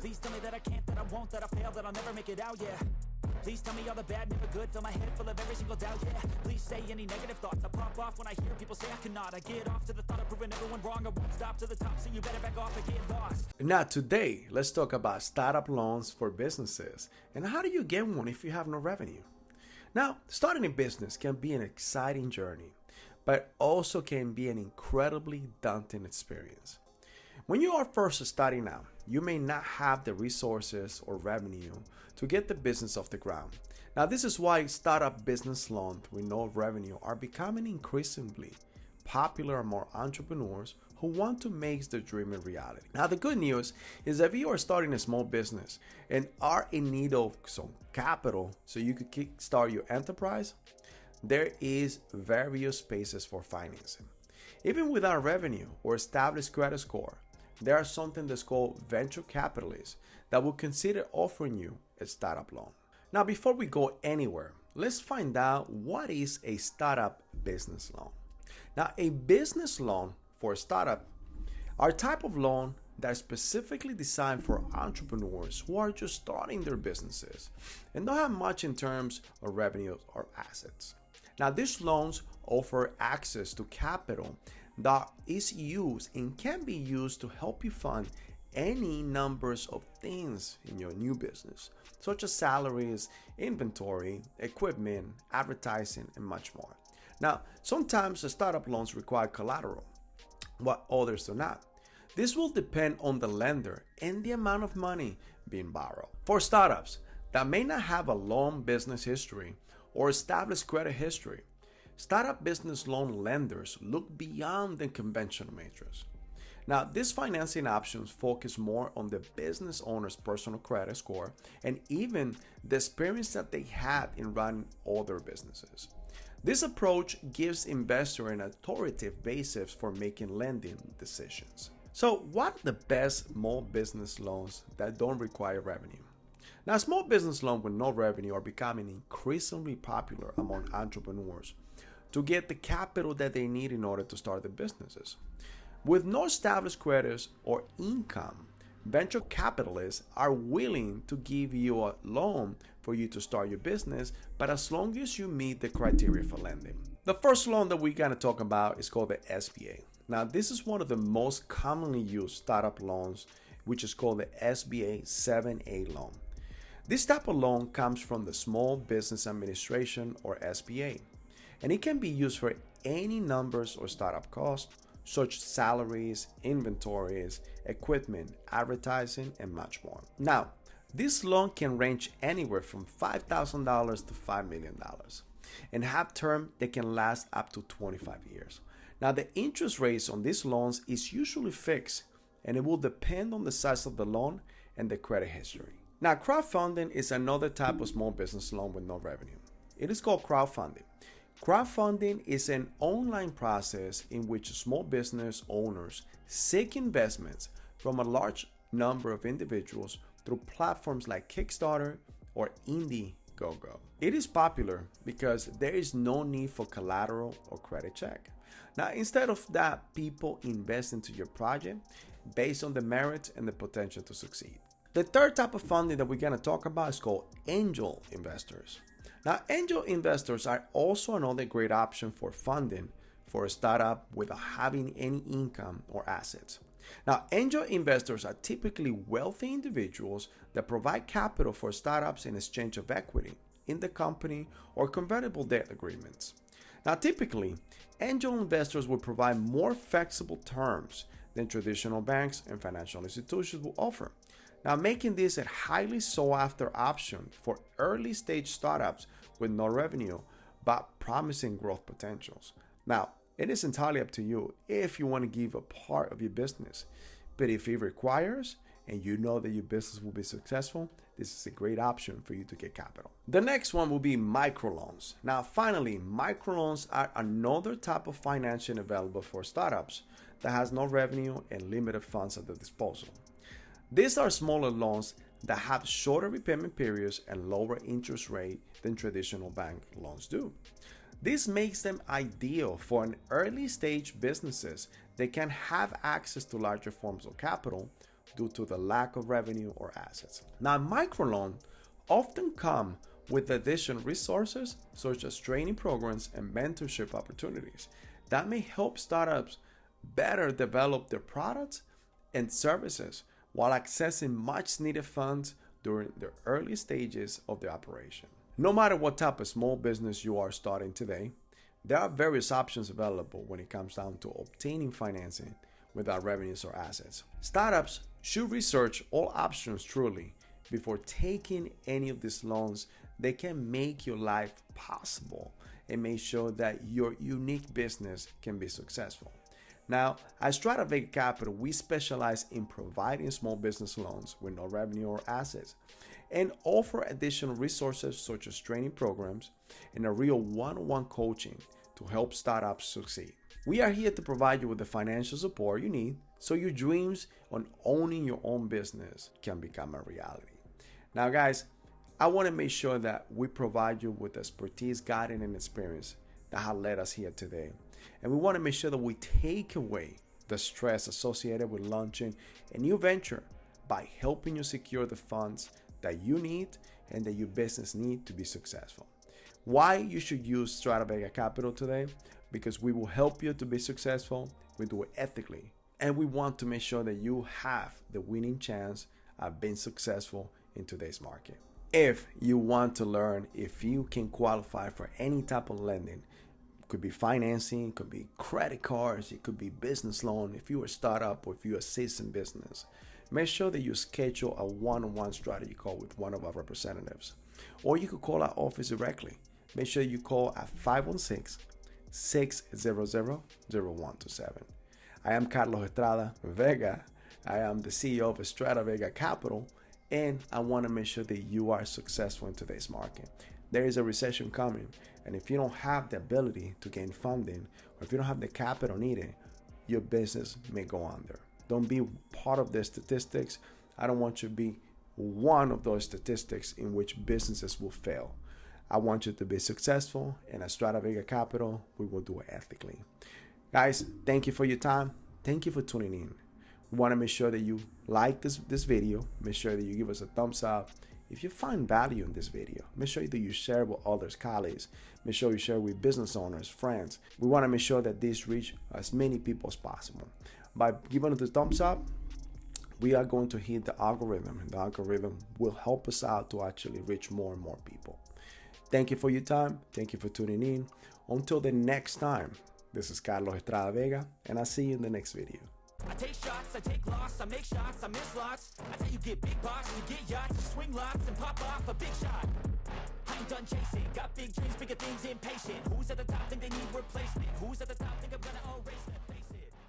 Please tell me that I can't, that I won't, that I fail, that I'll never make it out, yeah. Please tell me all the bad, never good, fill my head full of every single doubt, yeah. Please say any negative thoughts, I pop off when I hear people say I cannot. I get off to the thought of proving everyone wrong, I won't stop to the top, so you better back off and get lost. Now today, let's talk about startup loans for businesses and how do you get one if you have no revenue. Now, starting a business can be an exciting journey, but also can be an incredibly daunting experience. When you are first starting out, you may not have the resources or revenue to get the business off the ground. Now, this is why startup business loans with no revenue are becoming increasingly popular among entrepreneurs who want to make their dream a reality. Now, the good news is that if you are starting a small business and are in need of some capital so you could kickstart your enterprise, there is various spaces for financing. Even without revenue or established credit score, there are something that's called venture capitalists that will consider offering you a startup loan. Now, before we go anywhere, let's find out what is a startup business loan. Now, a business loan for a startup are a type of loan that are specifically designed for entrepreneurs who are just starting their businesses and don't have much in terms of revenue or assets. Now, these loans offer access to capital that is used and can be used to help you fund any numbers of things in your new business, such as salaries, inventory, equipment, advertising, and much more. Now, sometimes the startup loans require collateral, while others do not. This will depend on the lender and the amount of money being borrowed. For startups that may not have a long business history or established credit history, startup business loan lenders look beyond the conventional matrix. Now, these financing options focus more on the business owner's personal credit score and even the experience that they had in running other businesses. This approach gives investors an authoritative basis for making lending decisions. So, what are the best small business loans that don't require revenue? Now, small business loans with no revenue are becoming increasingly popular among entrepreneurs to get the capital that they need in order to start their businesses. With no established credits or income, venture capitalists are willing to give you a loan for you to start your business, but as long as you meet the criteria for lending. The first loan that we're going to talk about is called the SBA. Now, this is one of the most commonly used startup loans, which is called the SBA 7A loan. This type of loan comes from the Small Business Administration or SBA, and it can be used for any numbers or startup costs, such as salaries, inventories, equipment, advertising, and much more. Now, this loan can range anywhere from $5,000 to $5 million and have terms that can last up to 25 years. Now, the interest rates on these loans is usually fixed, and it will depend on the size of the loan and the credit history. Now, crowdfunding is another type of small business loan with no revenue. It is called crowdfunding. Crowdfunding is an online process in which small business owners seek investments from a large number of individuals through platforms like Kickstarter or Indiegogo. It is popular because there is no need for collateral or credit check. Now, instead of that, people invest into your project based on the merit and the potential to succeed. The third type of funding that we're going to talk about is called angel investors. Now, angel investors are also another great option for funding for a startup without having any income or assets. Now, angel investors are typically wealthy individuals that provide capital for startups in exchange of equity in the company or convertible debt agreements. Now, typically, angel investors will provide more flexible terms than traditional banks and financial institutions will offer. Now, making this a highly sought after option for early stage startups with no revenue but promising growth potentials. Now, it is entirely up to you if you want to give a part of your business, but if it requires and you know that your business will be successful, this is a great option for you to get capital. The next one will be microloans. Now, finally, microloans are another type of financing available for startups that has no revenue and limited funds at their disposal. These are smaller loans that have shorter repayment periods and lower interest rate than traditional bank loans do. This makes them ideal for an early stage businesses that can have access to larger forms of capital due to the lack of revenue or assets. Now, microloans often come with additional resources such as training programs and mentorship opportunities that may help startups better develop their products and services while accessing much needed funds during the early stages of the operation. No matter what type of small business you are starting today, there are various options available when it comes down to obtaining financing without revenues or assets. Startups should research all options truly before taking any of these loans that can make your life possible and make sure that your unique business can be successful. Now, at Strata Vega Capital, we specialize in providing small business loans with no revenue or assets and offer additional resources such as training programs and a real one-on-one coaching to help startups succeed. We are here to provide you with the financial support you need so your dreams on owning your own business can become a reality. Now, guys, I want to make sure that we provide you with expertise, guidance, and experience that have led us here today. And we want to make sure that we take away the stress associated with launching a new venture by helping you secure the funds that you need and that your business needs to be successful. Why you should use Strata Vega Capital today? Because we will help you to be successful. We do it ethically. And we want to make sure that you have the winning chance of being successful in today's market. If you want to learn if you can qualify for any type of lending, it could be financing, it could be credit cards, it could be business loan, if you're a startup or if you're a seasoned business, make sure that you schedule a one-on-one strategy call with one of our representatives. Or you could call our office directly. Make sure you call at 516-600-0127. I am Carlos Estrada Vega. I am the CEO of Strata Vega Capital, and I want to make sure that you are successful in today's market. There is a recession coming, and if you don't have the ability to gain funding, or if you don't have the capital needed, your business may go under. Don't be part of the statistics. I don't want you to be one of those statistics in which businesses will fail. I want you to be successful, and at Strata Vega Capital, we will do it ethically. Guys, thank you for your time. Thank you for tuning in. We want to make sure that you like this video. Make sure that you give us a thumbs up. If you find value in this video, make sure that you share with others, colleagues. Make sure you share with business owners, friends. We want to make sure that this reach as many people as possible. By giving it the thumbs up, we are going to hit the algorithm, and the algorithm will help us out to actually reach more and more people. Thank you for your time. Thank you for tuning in. Until the next time, this is Carlos Estrada Vega, and I'll see you in the next video. I take shots, I take loss, I make shots, I miss lots. That's how you get big box, you get yachts, you swing lots and pop off a big shot. I ain't done chasing, got big dreams, bigger things, impatient. Who's at the top think they need replacement? Who's at the top think I'm gonna